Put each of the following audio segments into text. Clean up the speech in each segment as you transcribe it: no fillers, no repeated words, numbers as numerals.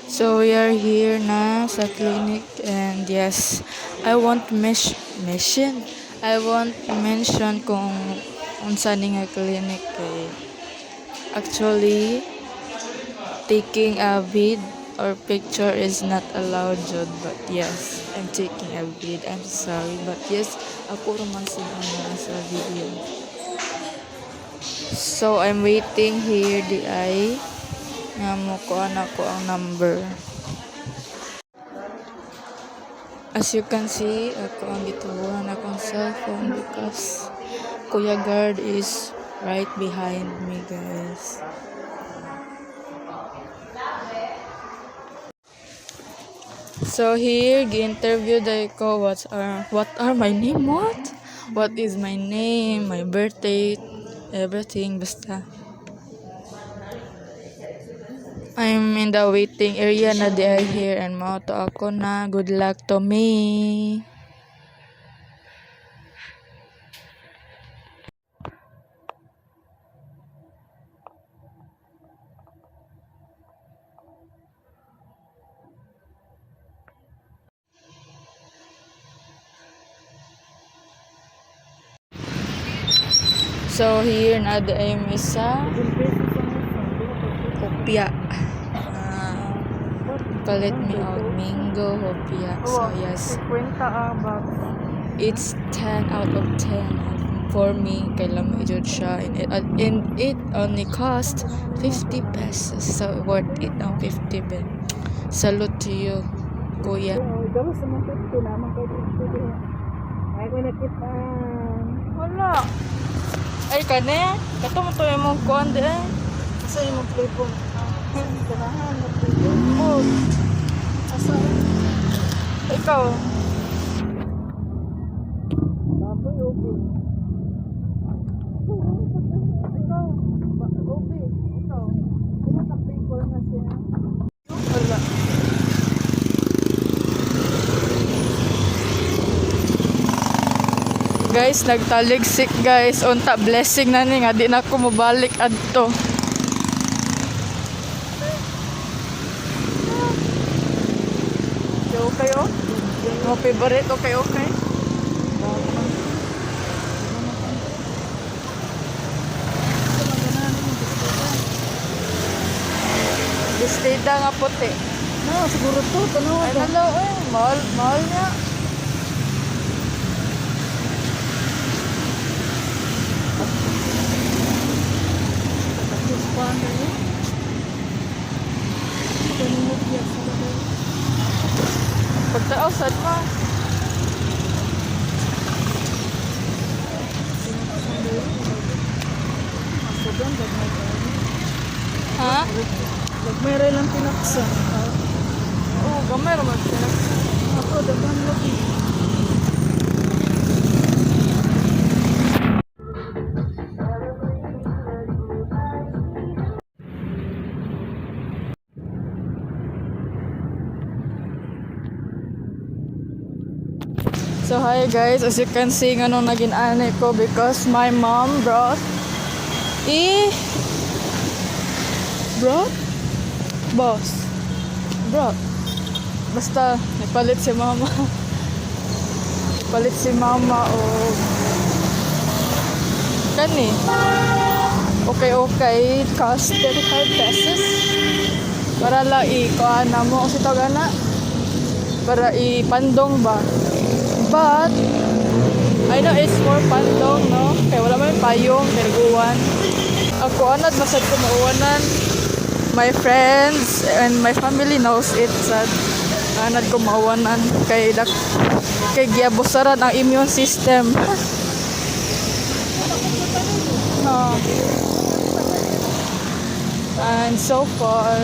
So we are here na sa clinic, and yes, I won't mention kung unsa ni nga clinic kay actually taking a vid or picture is not allowed jud, but yes, I'm taking a vid. I'm sorry, but yes, ako raman siguro sa video. So I'm waiting here di ay nga mo kuan ako ang number. As you can see, ako ang gitubuhan akong cellphone because Kuya Guard is right behind me, guys. So here, gi-interview ko what are my name, what is my name, my birthday, everything, basta. I'm in the waiting area na di ay here, and mao to ako na. Good luck to me. So here na di ay misa hopya. Palit me out Mingo hopya. So yes, it's 10 out of 10 for me. Kay lamay jud siya, and it only cost 50 pesos. So worth it ang 50 ben. Salute to you, Kuya. Gawas naman 50 naman kay 50. Ay ko nakita. Wala. Ay kane, kato mo to imong kuan de. Asa imong play phone? Ganahan na play phone. Oh, Asa? ikaw. Baboy okay. Ikaw, okay. Ikaw. Kung naka-play phone na siya. Wala. Guys, nagtaligsik guys. Unta blessing na ni nga di na ako mobalik adto. Okay, oh. Mo favorite, okay. Bistida nga puti. No, siguro to. Tanawa Ay, ka. hello, mahal niya. Tapos pa na yun. Tanong biyak sa bagay. Pagtaasan mo. Sobrang gagmay ka. Ha? Gagmay lang pinaksan. Oo, gamay naman siya. Ako, dagan lagi. So hi guys, as you can see nga nung naging ane ko because my mom brought basta nagpalit si mama o kani okay cost 35 pesos para lang ikuha na mo kasi tagana para ipandong ba. But I know it's more pandong, no? Kaya wala man payong, terguan. Ako anad masad ko mauwanan. My friends and my family knows it, sad. Anad ko mauwanan kay giabusaran ang immune system. No. And so far,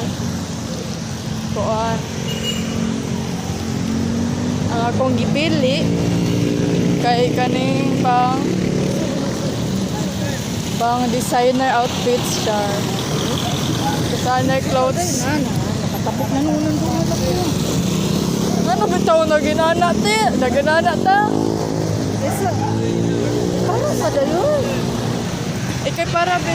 kuan ang akong gipili kay kaning pang designer outfits siya. Designer clothes. Nakatapok na nunan ko nga ako. Ano bitaw na ginana ti? Naginana ta? Isa. Para sa dayon. Ikay para be.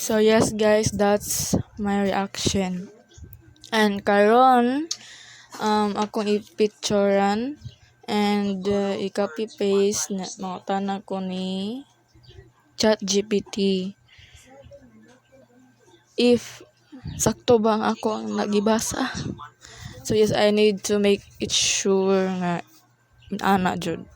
So yes guys, that's my reaction. And karon akong i-picturean and i-copy paste na mga tanan ko ni ChatGPT. If sakto bang ako ang nagibasa. So yes, I need to make it sure nga ana jud.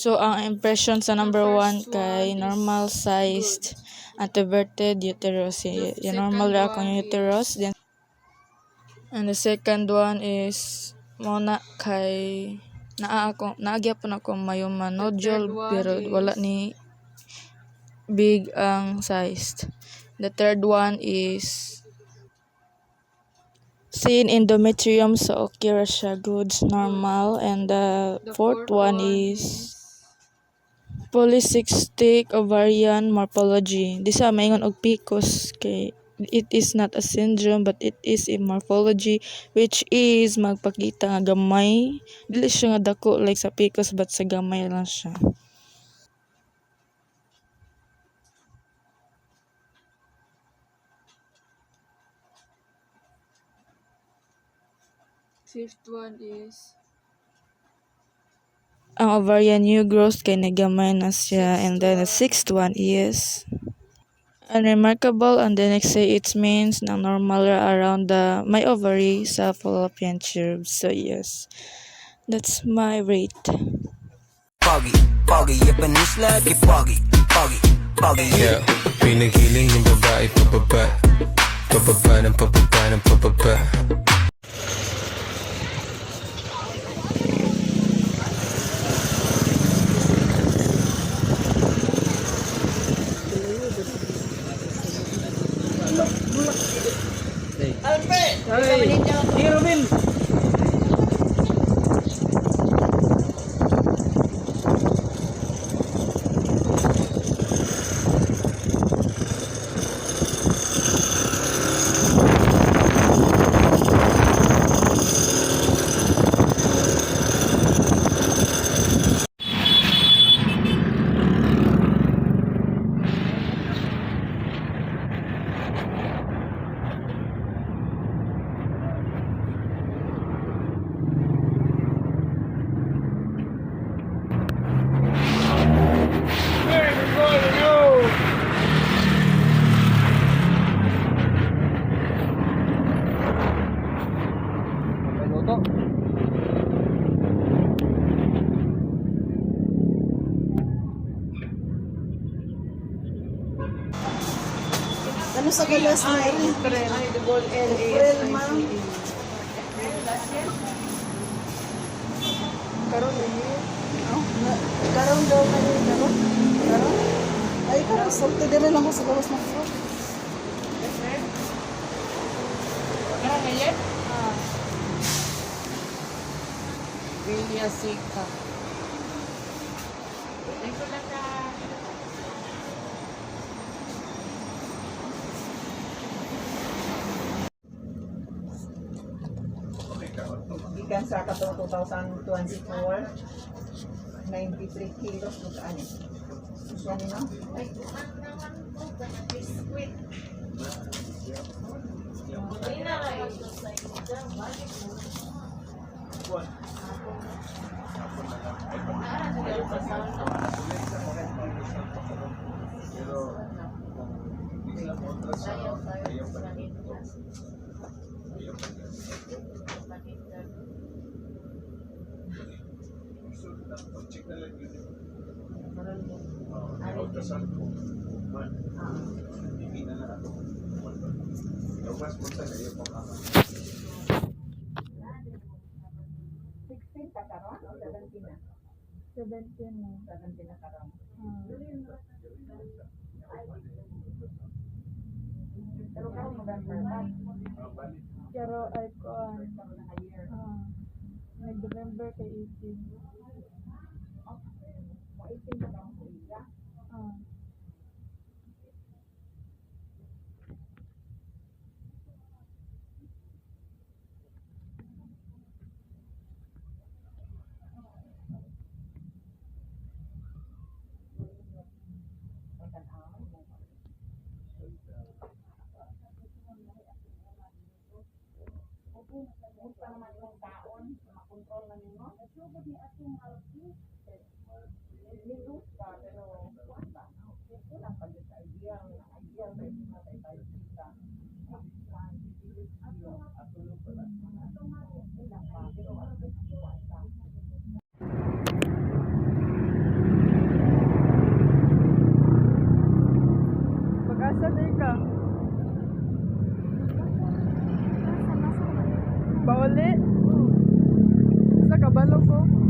So, ang impression sa number 1 kay normal sized anteverted uterus. Yung normal ra akong uterus. Then, and the second one is muna kay naagyapon ako mayuman nodule pero wala ni big ang sized. The third one is seen endometrium sa okay ra siya goods normal, and the fourth one is polycystic ovarian morphology. Di sa maingon og PCOS kay it is not a syndrome but it is a morphology which is magpakita nga gamay. Dili siya nga dako like sa PCOS but sa gamay lang siya. Fifth one is ang ovarian new growth kay nagamay na siya, and then the sixth one is unremarkable, and the next say it means na normal ra around the my ovary sa fallopian tube. So yes, that's my rate. Foggy, foggy, yeah, penisla, di foggy, foggy, foggy, Yeah, pinigiling ng babae pababa. Pababa ng pababa ng pababa. Ano sa galas na April? April, ma'am. Karon karon daw kayo karon. Karon? Ay karon sulti dire lang ko sa galas na ko. Karon ngayon? Vilya Sika. Ito lang ka. Gikan sa katong 2024, 93 kilos mo ka ani. Yan ni no? Pa karon o 17 na? 17 na. 17 na karon. Pero karon November ba? Pero ay kuan. Karon na year. Nag-November kay 18. Mo 18 na karon ko iya. Kung naman yung taon, makontrol na nyo, nagsugod ni atong healthy. Nilus ka, pero kuwan ba? Kulang pa yun sa ideal. Ideal ba yung mga tayo kita. At tulog ko lang. Kulang pa, pero ano ba yung kuwan ba? Pag-asa day ka. Bauli. Sa kabalo ko.